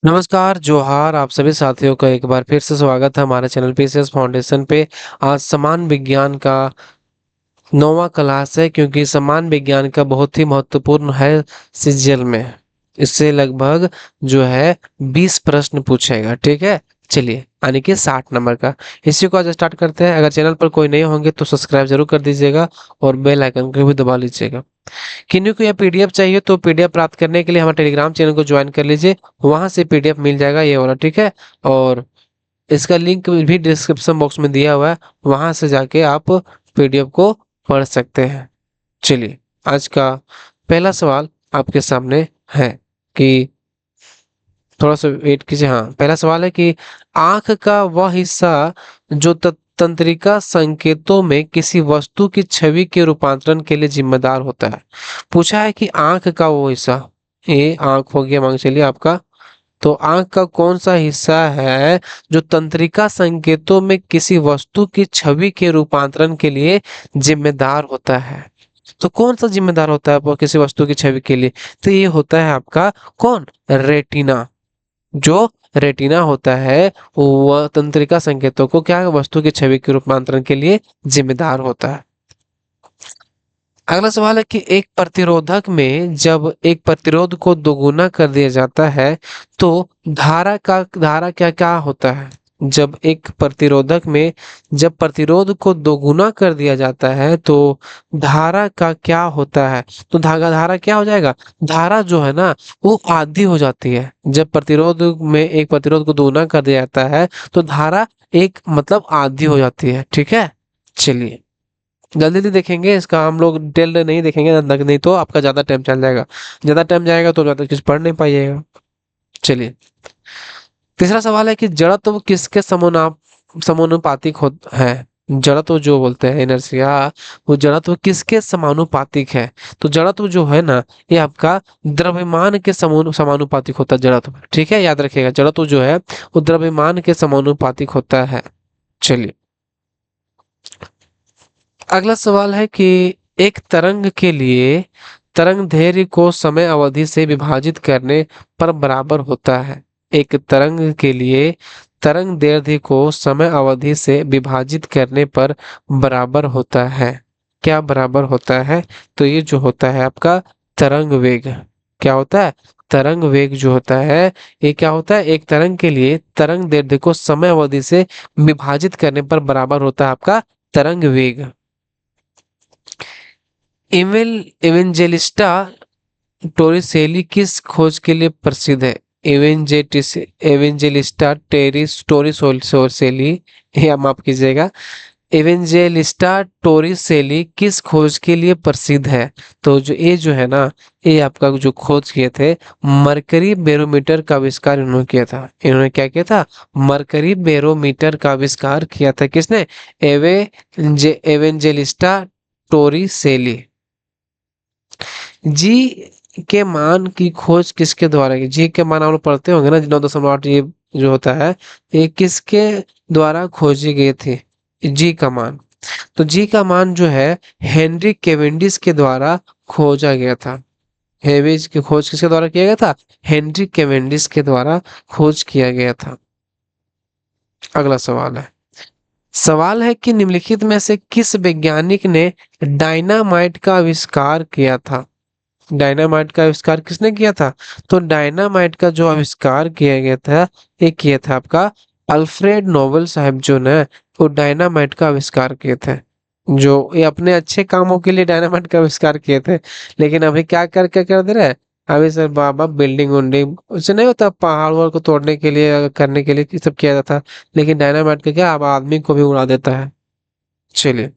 नमस्कार, जोहार आप सभी साथियों का एक बार फिर से स्वागत है हमारे चैनल पीसीएस फाउंडेशन पे। आज समान विज्ञान का 9वां क्लास है क्योंकि समान विज्ञान का बहुत ही महत्वपूर्ण है सीजीएल में। इससे लगभग जो है 20 प्रश्न पूछेगा, ठीक है? चलिए, यानी कि 60 नंबर का। इसी को आज स्टार्ट करते हैं। अगर चैनल पर कोई नए होंगे तो सब्सक्राइब जरूर कर दीजिएगा और बेल आइकन को भी दबा लीजिएगा। किन्हीं को यह पीडीएफ चाहिए तो पीडीएफ प्राप्त करने के लिए हमारे टेलीग्राम चैनल को ज्वाइन कर लीजिए। वहां से पीडीएफ मिल जाएगा ये वाला, ठीक है? और इसका लिंक भी डिस्क्रिप्शन बॉक्स में दिया हुआ है, वहां से जाके आप पीडीएफ को पढ़ सकते हैं। चलिए, आज का पहला सवाल आपके सामने है कि थोड़ा सा वेट कीजिए। हाँ, पहला सवाल है कि आंख का वह हिस्सा जो तंत्रिका संकेतों में किसी वस्तु की छवि के रूपांतरण के लिए जिम्मेदार होता है। पूछा है कि आंख का वो हिस्सा, ये आंख हो गया, मान के चलिए आपका। तो आंख का कौन सा हिस्सा है जो तंत्रिका संकेतों में किसी वस्तु की छवि के रूपांतरण के लिए जिम्मेदार होता है? तो कौन सा जिम्मेदार होता है वो किसी वस्तु की छवि के लिए? तो ये होता है आपका कौन? रेटिना। जो रेटिना होता है वह तंत्रिका संकेतों को क्या वस्तु की छवि के रूपांतरण के लिए जिम्मेदार होता है। अगला सवाल है कि एक प्रतिरोधक में जब एक प्रतिरोध को दोगुना कर दिया जाता है तो धारा क्या क्या होता है? जब एक प्रतिरोधक में जब प्रतिरोध को दोगुना कर दिया जाता है तो धारा का क्या होता है? तो धागा धारा क्या हो जाएगा? धारा जो है ना, वो आधी हो जाती है। जब प्रतिरोध में एक प्रतिरोध को दोगुना कर दिया जाता है तो धारा एक मतलब आधी हो जाती है, ठीक है? चलिए, जल्दी जल्दी देखेंगे इसका, हम लोग डिटेल नहीं देखेंगे, नहीं तो आपका ज्यादा टाइम चल जाएगा। ज्यादा टाइम जाएगा तो ज्यादा कुछ पढ़ नहीं पाइएगा। चलिए, तीसरा सवाल है कि जड़त्व किसके समानुपातिक है? जड़त्व जो बोलते हैं इनर्शिया, वो जड़त्व किसके समानुपातिक है? तो जड़त्व जो है ना, ये आपका द्रव्यमान के समानुपातिक होता है जड़त्व, ठीक है? याद रखिएगा, जड़त्व जो है वो द्रव्यमान के समानुपातिक होता है। चलिए, अगला सवाल है कि एक तरंग के लिए तरंग दैर्घ्य को समय अवधि से विभाजित करने पर बराबर होता है। एक तरंग के लिए तरंग दैर्घ्य को समय अवधि से विभाजित करने पर बराबर होता है। क्या बराबर होता है? तो ये जो होता है आपका तरंग वेग। क्या होता है? तरंग वेग जो होता है, ये क्या होता है? एक तरंग के लिए तरंग दैर्घ्य को समय अवधि से विभाजित करने पर बराबर होता है आपका तरंग वेग। एवेंजेलिस्टा टोरिसेली किस खोज के लिए प्रसिद्ध है? एवेंजेलिस्टा टोरिसेली, या माफ कीजिएगा, एवेंजेलिस्टा टोरिसेली किस खोज के लिए प्रसिद्ध है? तो जो ये जो है ना, ये आपका जो खोज किए थे, मरकरी बैरोमीटर का आविष्कार इन्होंने किया था। इन्होंने क्या किया था? मरकरी बैरोमीटर का आविष्कार किया था। किसने? एवेंजेलिस्टा टोरिसेली। जी के मान की खोज किसके द्वारा की? जी के मान आप लोग पढ़ते होंगे ना, 9.8 ये जो होता है, ये किसके द्वारा खोजी गई थी? जी का मान। तो जी का मान जो है हेनरी केवेंडिश के द्वारा खोजा गया था। हेवेज की खोज किसके द्वारा किया गया था? हेनरी केवेंडिश के द्वारा खोज किया गया था। अगला सवाल है कि निम्नलिखित में से किस वैज्ञानिक ने डायनामाइट का आविष्कार किया था? डायनामाइट का आविष्कार किसने किया था? तो डायनामाइट का जो आविष्कार किया गया था, ये किया था आपका अल्फ्रेड नोबेल साहब, जो ना वो डायनामाइट का आविष्कार किए थे। जो ये अपने अच्छे कामों के लिए डायनामाइट का आविष्कार किए थे, लेकिन अभी क्या करके कर दे रहे हैं? अभी सर बाबा बिल्डिंग उल्डिंग उससे नहीं होता, पहाड़ वहाड़ को तोड़ने के लिए करने के लिए ये सब किया जाता, लेकिन डायनामाइट का क्या, अब आदमी को भी उड़ा देता है। चलिए,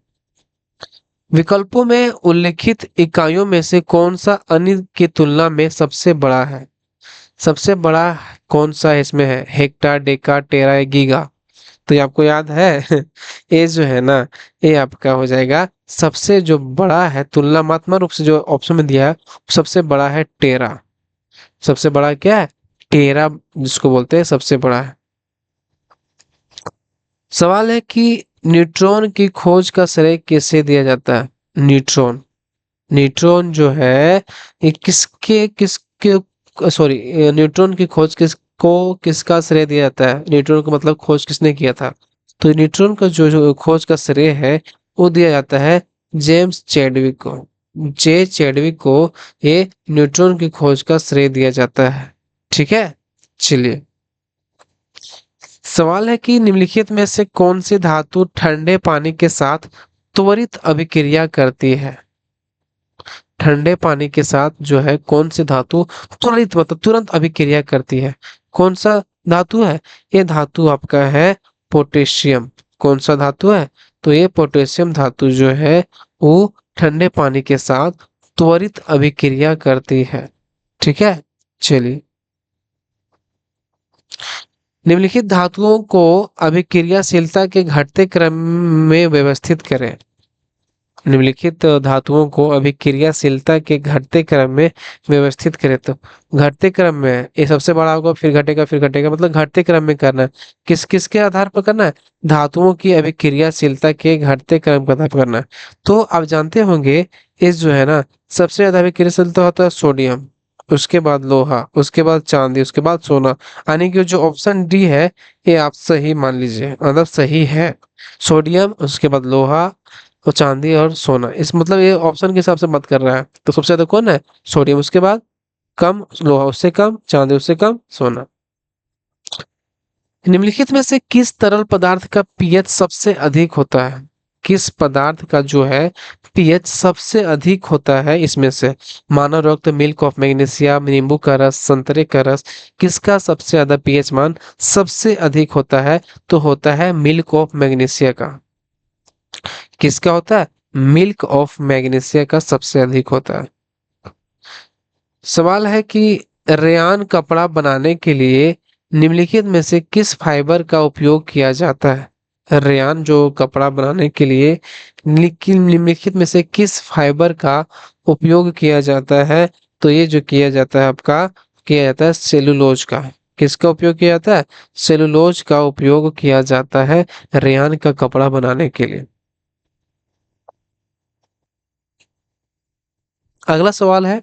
विकल्पों में उल्लिखित इकाइयों में से कौन सा अन्य की तुलना में सबसे बड़ा है? सबसे बड़ा कौन सा इसमें है? हेक्टर, डेका, टेरा या गीगा? तो ये आपको याद है? ये जो है ना, ये आपका हो जाएगा सबसे जो बड़ा है तुलनात्मक रूप से, जो ऑप्शन में दिया है सबसे बड़ा है टेरा। सबसे बड़ा क्या है? टेरा, जिसको बोलते हैं सबसे बड़ा है। सवाल है कि न्यूट्रॉन की खोज का श्रेय किसे दिया जाता है? न्यूट्रॉन न्यूट्रॉन जो है, ये किसके किसके सॉरी, न्यूट्रॉन की खोज किसका श्रेय दिया जाता है? न्यूट्रॉन का मतलब खोज किसने किया था? तो न्यूट्रॉन का जो खोज का श्रेय है वो दिया जाता है जेम्स चैडविक को। जे चैडविक को ये न्यूट्रॉन की खोज का श्रेय दिया जाता है। ठीक है, चलिए। सवाल है कि निम्नलिखित में से कौन सी धातु ठंडे पानी के साथ त्वरित अभिक्रिया करती है? ठंडे पानी के साथ जो है कौन सी धातु त्वरित मतलब तुरंत अभिक्रिया करती है? कौन सा धातु है? ये धातु आपका है पोटेशियम। कौन सा धातु है? तो ये पोटेशियम धातु जो है वो ठंडे पानी के साथ त्वरित अभिक्रिया करती है। ठीक है, चलिए। निम्नलिखित धातुओं को अभिक्रियाशीलता के घटते क्रम में व्यवस्थित करें। निम्नलिखित धातुओं को अभिक्रियाशीलता के घटते क्रम में व्यवस्थित करें। तो घटते क्रम में ये सबसे बड़ा होगा, फिर घटेगा, मतलब घटते क्रम में करना है। किस किस के आधार पर करना है? धातुओं की अभिक्रियाशीलता के घटते क्रम के आधार पर करना है। तो आप जानते होंगे इस जो है ना, सबसे ज्यादा अभिक्रियाशीलता होता है सोडियम, उसके बाद लोहा, उसके बाद चांदी, उसके बाद सोना। यानी कि जो ऑप्शन डी है ये आप सही मान लीजिए, मतलब सही है। सोडियम, उसके बाद लोहा, तो चांदी और सोना। इस मतलब ये ऑप्शन के हिसाब से मत कर रहा है। तो सबसे ज्यादा कौन है? सोडियम, उसके बाद कम लोहा, उससे कम चांदी, उससे कम सोना। निम्नलिखित में से किस तरल पदार्थ का पीएच सबसे अधिक होता है? किस पदार्थ का जो है पीएच सबसे अधिक होता है इसमें से? मानव रक्त, मिल्क ऑफ मैग्नीशिया, नींबू का रस, संतरे का रस, किसका सबसे ज्यादा पीएच मान सबसे अधिक होता है? तो होता है मिल्क ऑफ मैग्नीशिया का। किसका होता है? मिल्क ऑफ मैग्नीशिया का सबसे अधिक होता है। सवाल है कि रेयान कपड़ा बनाने के लिए निम्नलिखित में से किस फाइबर का उपयोग किया जाता है? रेयान जो कपड़ा बनाने के लिए निम्नलिखित में से किस फाइबर का उपयोग किया जाता है? तो ये जो किया जाता है आपका, किया जाता है सेलुलोज का। किसका उपयोग किया जाता है? सेलुलोज का उपयोग किया जाता है रेयान का कपड़ा बनाने के लिए। अगला सवाल है,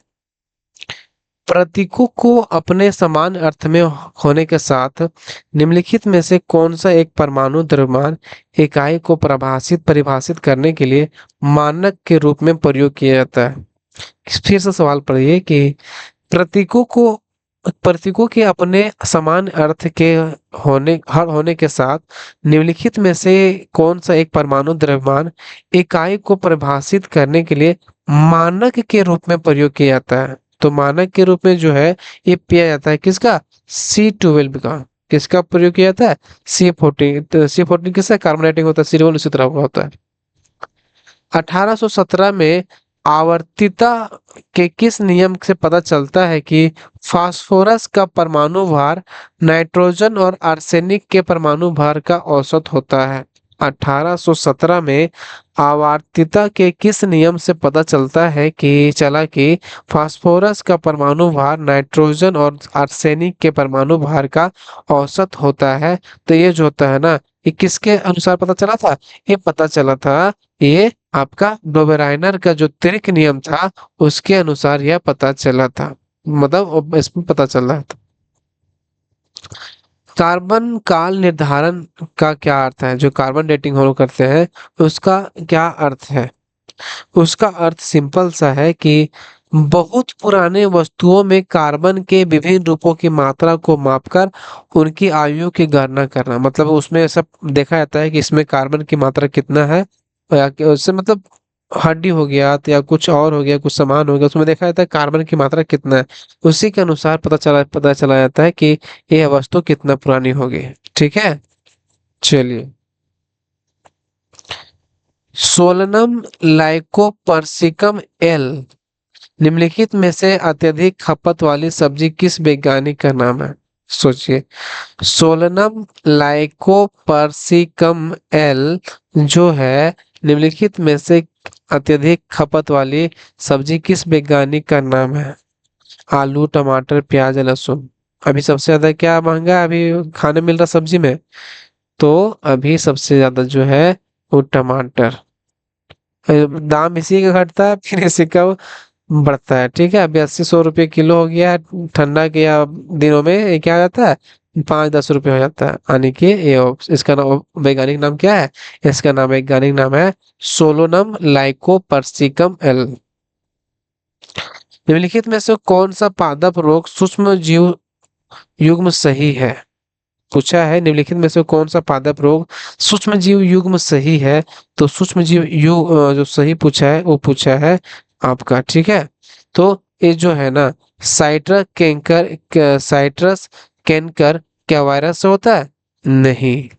प्रतीकों को अपने समान अर्थ में होने के साथ निम्नलिखित में से कौन सा एक परमाणु द्रव्यमान इकाई को परिभाषित करने के लिए मानक के रूप में प्रयोग किया जाता है? फिर से सवाल पढ़िए कि प्रतीकों को प्रतीकों के अपने समान अर्थ के होने के साथ निम्नलिखित में से कौन सा एक परमाणु द्रव्यमान इकाई को परिभाषित करने के लिए मानक के रूप में प्रयोग किया जाता है? तो मानक के रूप में जो है ये पिया जाता है किसका? C12 का। किसका प्रयोग किया जाता है? C14। तो C14 किसका कार्बन रेटिंग होता है? C12 उसी तरह का होता है। 1817 में आवर्तिता के किस नियम से पता चलता है कि फास्फोरस का परमाणु भार नाइट्रोजन और आर्सेनिक के परमाणु भार का औसत होता है? 1817 में आवर्तिता के किस नियम से पता चला कि फास्फोरस का परमाणु भार नाइट्रोजन और आर्सेनिक के परमाणु भार का औसत होता है? तो ये जो होता है ना, ये किसके अनुसार पता चला था? ये पता चला था, ये आपका डोबेराइनर का जो त्रिक नियम था उसके अनुसार यह पता चला था, मतलब इसमें पता चला था। कार्बन काल निर्धारण का क्या अर्थ है? जो कार्बन डेटिंग हम लोग करते हैं उसका क्या अर्थ है? उसका अर्थ सिंपल सा है कि बहुत पुराने वस्तुओं में कार्बन के विभिन्न रूपों की मात्रा को मापकर उनकी आयु की गणना करना। मतलब उसमें सब देखा जाता है कि इसमें कार्बन की मात्रा कितना है, या कि उससे मतलब हड्डी हो गया तो या कुछ और हो गया, कुछ सामान हो गया, उसमें देखा जाता है कार्बन की मात्रा कितना है। उसी के अनुसार पता चला जाता है कि यह वस्तु कितना पुरानी होगी। ठीक है, चलिए। सोलनम लाइकोपर्सिकम एल निम्नलिखित में से अत्यधिक खपत वाली सब्जी किस वैज्ञानिक का नाम है? सोचिए। सोलनम लाइकोपर्सिकम एल जो है निम्नलिखित में से अत्यधिक खपत वाली सब्जी किस वैज्ञानिक का नाम है? आलू, टमाटर, प्याज, लहसुन। अभी सबसे ज्यादा क्या महंगा है अभी खाने मिल रहा सब्जी में? तो अभी सबसे ज्यादा जो है वो टमाटर। दाम इसी का घटता है फिर इसी का बढ़ता है। ठीक है, अभी 80-100 रुपये किलो हो गया है, ठंडा के या दिनों में ये क्या हो जाता है, 5-10 रुपये हो जाता है। यानी कि ये इसका नाम, वैज्ञानिक नाम क्या है, इसका नाम, वैज्ञानिक नाम है सोलोनम लाइकोपर्सिकम एल। निम्नलिखित में से कौन सा पादप रोग सूक्ष्म जीव युग्म सही है, पूछा है निम्नलिखित में से कौन सा पादप रोग सूक्ष्म जीव युग्म सही है। तो सूक्ष्म जीव जो सही पूछा है वो पूछा है आपका, ठीक है। तो ये जो है ना, साइट्रस कैंकर क्या वायरस से होता है, नहीं।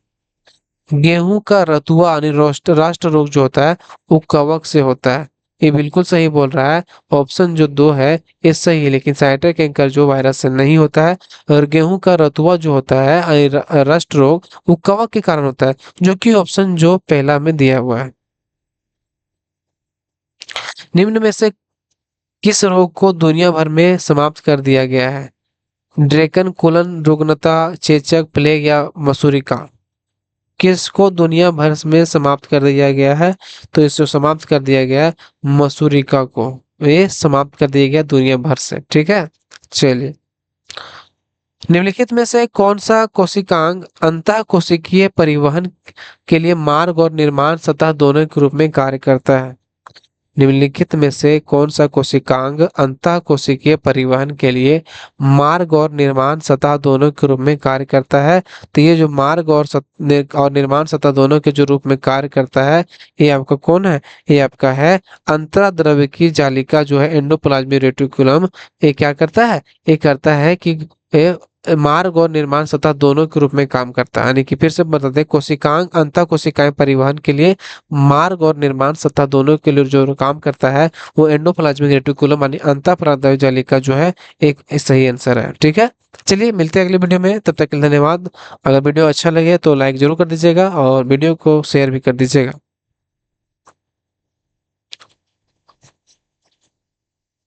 गेहूं का रतुआ यानी राष्ट्र रोग जो होता है वो कवक से होता है। ये बिल्कुल सही बोल रहा है। ऑप्शन जो 2 है ये सही है, लेकिन साइटर कैंकर जो वायरस से नहीं होता है। और गेहूं का रतुआ जो होता है यानी राष्ट्र रोग, वो कवक के कारण होता है, जो कि ऑप्शन जो पहला में दिया हुआ है। निम्न में से किस रोग को दुनिया भर में समाप्त कर दिया गया है, ड्रैगन कुलन, रुग्णता, चेचक, प्लेग या मसूरिका। किसको दुनिया भर में समाप्त कर दिया गया है, तो इसको समाप्त कर दिया गया है मसूरिका को, ये समाप्त कर दिया गया दुनिया भर से। ठीक है, चलिए। निम्नलिखित में से कौन सा कोशिकांग अंतः कोशिकीय परिवहन के लिए मार्ग और निर्माण सतह दोनों के रूप में कार्य करता है। निम्नलिखित में से कौन सा कोशिकांग अंतः कोशिकीय परिवहन के लिए मार्ग और निर्माण सतह दोनों के रूप में कार्य करता है। तो ये जो मार्ग और और निर्माण सतह दोनों के जो रूप में कार्य करता है, ये आपका कौन है, ये आपका है अंतराद्रव्य की जालिका जो है एंडोप्लाज्मिक रेटिकुलम। ये क्या करता है, ये करता है कि ये मार्ग और निर्माण सतह दोनों के रूप में काम करता है। यानी कि फिर से बताते हैं, कोशिकांग अंतः कोशिकाएं परिवहन के लिए मार्ग और निर्माण सतह दोनों के लिए जो काम करता है वो एंडोप्लाज्मिक रेटिकुलम यानी अंतःपराद्रव्य जालिका जो है एक सही आंसर है। ठीक है, चलिए मिलते हैं अगले वीडियो में, तब तक के लिए धन्यवाद। अगर वीडियो अच्छा लगे तो लाइक जरूर कर दीजिएगा और वीडियो को शेयर भी कर दीजिएगा।